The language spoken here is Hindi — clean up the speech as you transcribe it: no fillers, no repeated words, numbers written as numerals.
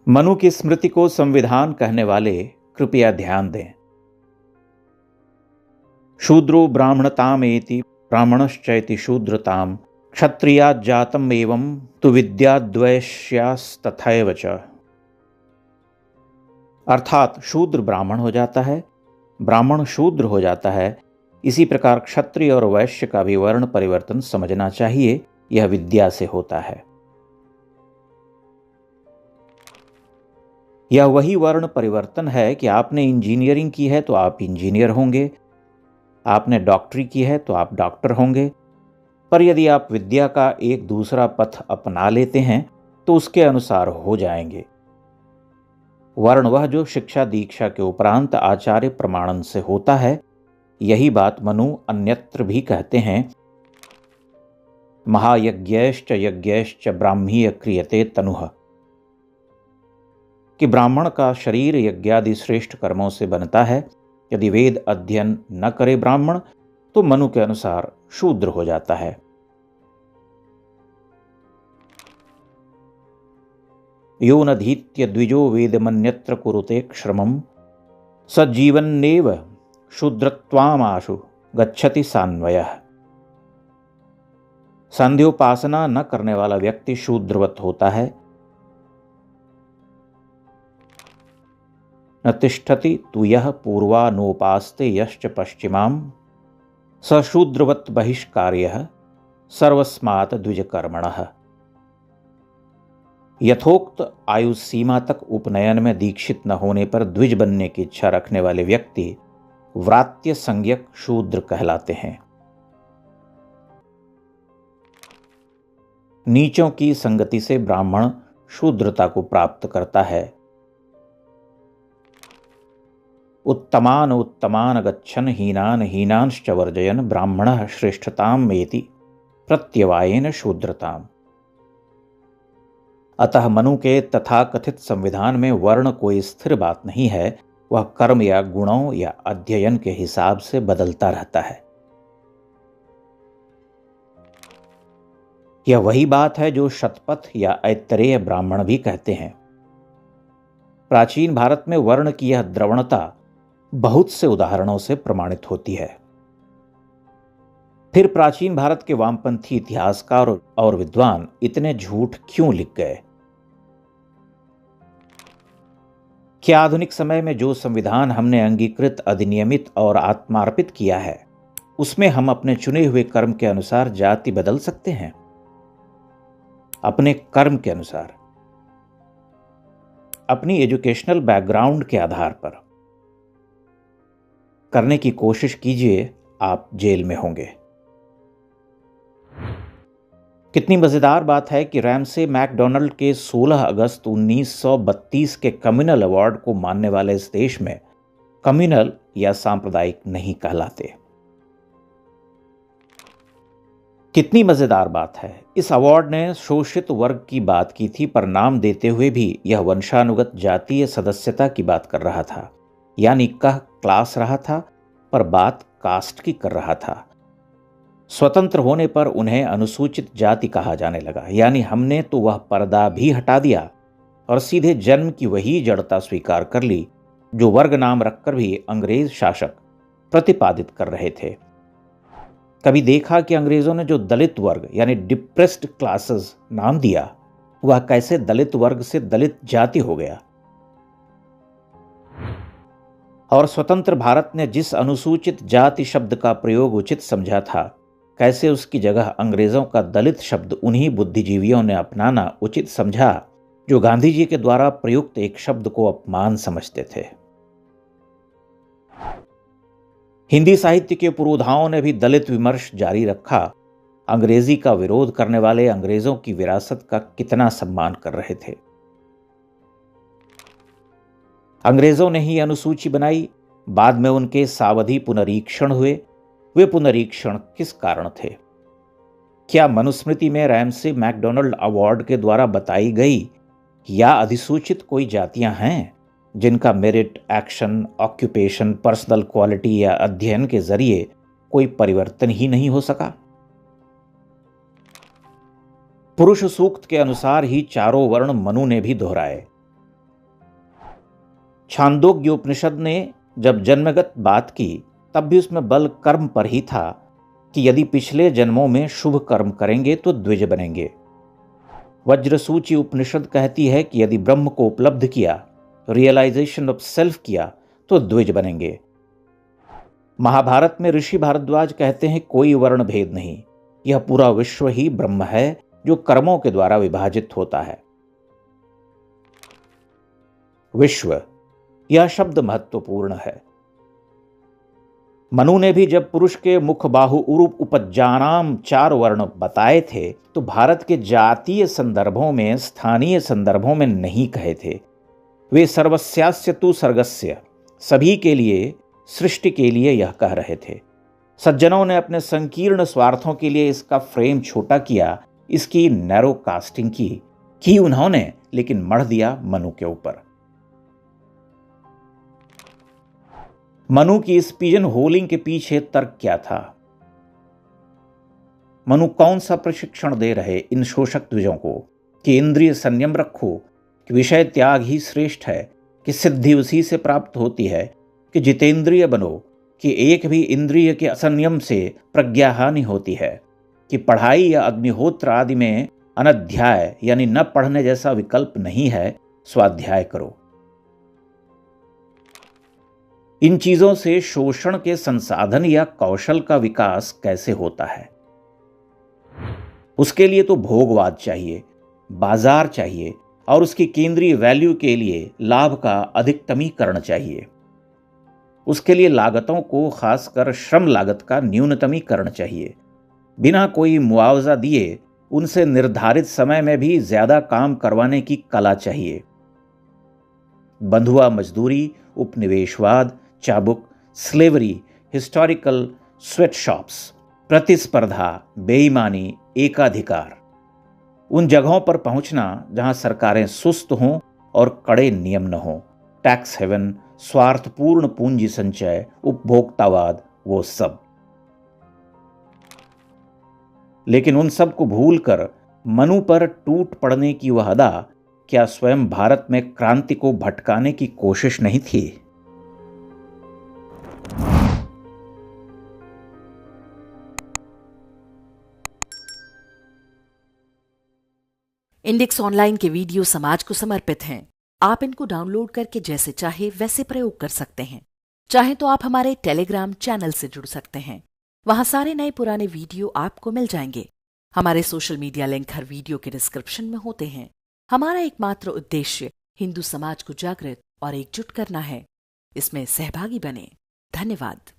मनु की स्मृति को संविधान कहने वाले कृपया ध्यान दें। शूद्रो ब्राह्मणतामेति ब्राह्मणश्चैति शूद्रताम क्षत्रियात् जातम् एवं तु विद्याद्वैश्यास्तथैव च। अर्थात शूद्र ब्राह्मण हो जाता है, ब्राह्मण शूद्र हो जाता है। इसी प्रकार क्षत्रिय और वैश्य का भी वर्ण परिवर्तन समझना चाहिए, यह विद्या से होता है। यह वही वर्ण परिवर्तन है कि आपने इंजीनियरिंग की है तो आप इंजीनियर होंगे, आपने डॉक्टरी की है तो आप डॉक्टर होंगे। पर यदि आप विद्या का एक दूसरा पथ अपना लेते हैं तो उसके अनुसार हो जाएंगे। वर्ण वह जो शिक्षा दीक्षा के उपरांत आचार्य प्रमाणन से होता है। यही बात मनु अन्यत्र भी कहते हैं। महायज्ञैश्च यज्ञैश्च ब्राह्मीय क्रियते तनुः, कि ब्राह्मण का शरीर यज्ञादि श्रेष्ठ कर्मों से बनता है। यदि वेद अध्ययन न करे ब्राह्मण तो मनु के अनुसार शूद्र हो जाता है। यो नधीत्य द्विजो वेदमन्यत्र कुरुते श्रमं सज्जीवन्नेव शूद्रत्वामाशु गच्छति सान्वयः। संध्योपासना न करने वाला व्यक्ति शूद्रवत होता है। न तिष्ठति तु यः पूर्वानोपास्ते यश्च पश्चिमां स शूद्रवत बहिष्कार्यः सर्वस्मात् द्विजकर्मणः। यथोक्त आयु सीमा तक उपनयन में दीक्षित न होने पर द्विज बनने की इच्छा रखने वाले व्यक्ति व्रात्य संज्ञक शूद्र कहलाते हैं। नीचों की संगति से ब्राह्मण शूद्रता को प्राप्त करता है। उत्तमान उत्तमान गच्छन हीनान हीनांश्च वर्जयन ब्राह्मणः श्रेष्ठताम् एति प्रत्यवायेन शूद्रताम्। अतः मनु के तथाकथित संविधान में वर्ण कोई स्थिर बात नहीं है, वह कर्म या गुणों या अध्ययन के हिसाब से बदलता रहता है। यह वही बात है जो शतपथ या ऐतरेय ब्राह्मण भी कहते हैं। प्राचीन भारत में वर्ण की यह द्रवणता बहुत से उदाहरणों से प्रमाणित होती है। फिर प्राचीन भारत के वामपंथी इतिहासकार और विद्वान इतने झूठ क्यों लिख गए? क्या आधुनिक समय में जो संविधान हमने अंगीकृत, अधिनियमित और आत्मार्पित किया है, उसमें हम अपने चुने हुए कर्म के अनुसार जाति बदल सकते हैं? अपने कर्म के अनुसार, अपनी एजुकेशनल बैकग्राउंड के आधार पर करने की कोशिश कीजिए, आप जेल में होंगे। कितनी मजेदार बात है कि रैमसे मैकडॉनल्ड के 16 अगस्त 1932 के कम्युनल अवार्ड को मानने वाले इस देश में कम्युनल या सांप्रदायिक नहीं कहलाते। कितनी मजेदार बात है। इस अवार्ड ने शोषित वर्ग की बात की थी, पर नाम देते हुए भी यह वंशानुगत जातीय सदस्यता की बात कर रहा था। यानी कह क्लास रहा था पर बात कास्ट की कर रहा था। स्वतंत्र होने पर उन्हें अनुसूचित जाति कहा जाने लगा। यानी हमने तो वह पर्दा भी हटा दिया और सीधे जन्म की वही जड़ता स्वीकार कर ली जो वर्ग नाम रखकर भी अंग्रेज शासक प्रतिपादित कर रहे थे। कभी देखा कि अंग्रेजों ने जो दलित वर्ग यानी डिप्रेस्ड क्लासेस नाम दिया, वह कैसे दलित वर्ग से दलित जाति हो गया? और स्वतंत्र भारत ने जिस अनुसूचित जाति शब्द का प्रयोग उचित समझा था, कैसे उसकी जगह अंग्रेजों का दलित शब्द उन्हीं बुद्धिजीवियों ने अपनाना उचित समझा जो गांधी जी के द्वारा प्रयुक्त एक शब्द को अपमान समझते थे। हिंदी साहित्य के पुरोधाओं ने भी दलित विमर्श जारी रखा। अंग्रेजी का विरोध करने वाले अंग्रेजों की विरासत का कितना सम्मान कर रहे थे। अंग्रेजों ने ही अनुसूची बनाई, बाद में उनके सावधि पुनरीक्षण हुए। वे पुनरीक्षण किस कारण थे? क्या मनुस्मृति में रैमसे मैकडॉनल्ड अवार्ड के द्वारा बताई गई या अधिसूचित कोई जातियां हैं जिनका merit, action, occupation, personal quality या अध्ययन के जरिए कोई परिवर्तन ही नहीं हो सका? पुरुष सूक्त के अनुसार ही चारों वर्ण मनु ने भी दोहराए। छांदोग्य उपनिषद ने जब जन्मगत बात की तब भी उसमें बल कर्म पर ही था कि यदि पिछले जन्मों में शुभ कर्म करेंगे तो द्विज बनेंगे। वज्रसूची उपनिषद कहती है कि यदि ब्रह्म को उपलब्ध किया, रियलाइजेशन ऑफ सेल्फ किया, तो द्विज बनेंगे। महाभारत में ऋषि भारद्वाज कहते हैं कोई वर्ण भेद नहीं, यह पूरा विश्व ही ब्रह्म है जो कर्मों के द्वारा विभाजित होता है। विश्व, यह शब्द महत्वपूर्ण है। मनु ने भी जब पुरुष के मुख बाहु उरूप उपज्जानाम 4 वर्ण बताए थे तो भारत के जातीय संदर्भों में, स्थानीय संदर्भों में नहीं कहे थे। वे सर्वस्यास्य तु सर्गस्य, सभी के लिए, सृष्टि के लिए यह कह रहे थे। सज्जनों ने अपने संकीर्ण स्वार्थों के लिए इसका फ्रेम छोटा किया, इसकी नैरो कास्टिंग की उन्होंने, लेकिन मढ़ दिया मनु के ऊपर। मनु की इस पिजन होलिंग के पीछे तर्क क्या था? मनु कौन सा प्रशिक्षण दे रहे इन शोषक द्विजों को कि इंद्रिय संयम रखो, कि विषय त्याग ही श्रेष्ठ है, कि सिद्धि उसी से प्राप्त होती है, कि जितेंद्रिय बनो, कि एक भी इंद्रिय के असंयम से प्रज्ञा हानि होती है, कि पढ़ाई या अग्निहोत्र आदि में अनध्याय यानी न पढ़ने जैसा विकल्प नहीं है, स्वाध्याय करो। इन चीजों से शोषण के संसाधन या कौशल का विकास कैसे होता है? उसके लिए तो भोगवाद चाहिए, बाजार चाहिए और उसकी केंद्रीय वैल्यू के लिए लाभ का अधिकतमीकरण चाहिए। उसके लिए लागतों को, खासकर श्रम लागत का न्यूनतमीकरण चाहिए। बिना कोई मुआवजा दिए उनसे निर्धारित समय में भी ज्यादा काम करवाने की कला चाहिए। बंधुआ मजदूरी, उपनिवेशवाद, चाबुक, स्लेवरी, हिस्टोरिकल स्वेटशॉप्स, प्रतिस्पर्धा, बेईमानी, एकाधिकार, उन जगहों पर पहुंचना जहां सरकारें सुस्त हों और कड़े नियम न हों, टैक्स हेवन, स्वार्थपूर्ण पूंजी संचय, उपभोक्तावाद, वो सब। लेकिन उन सब को भूलकर मनु पर टूट पड़ने की वह अदा क्या स्वयं भारत में क्रांति को भटकाने की कोशिश नहीं थी? इंडेक्स ऑनलाइन के वीडियो समाज को समर्पित हैं। आप इनको डाउनलोड करके जैसे चाहे वैसे प्रयोग कर सकते हैं। चाहे तो आप हमारे टेलीग्राम चैनल से जुड़ सकते हैं, वहां सारे नए पुराने वीडियो आपको मिल जाएंगे। हमारे सोशल मीडिया लिंक हर वीडियो के डिस्क्रिप्शन में होते हैं। हमारा एकमात्र उद्देश्य हिंदू समाज को जागृत और एकजुट करना है। इसमें सहभागी बने। धन्यवाद।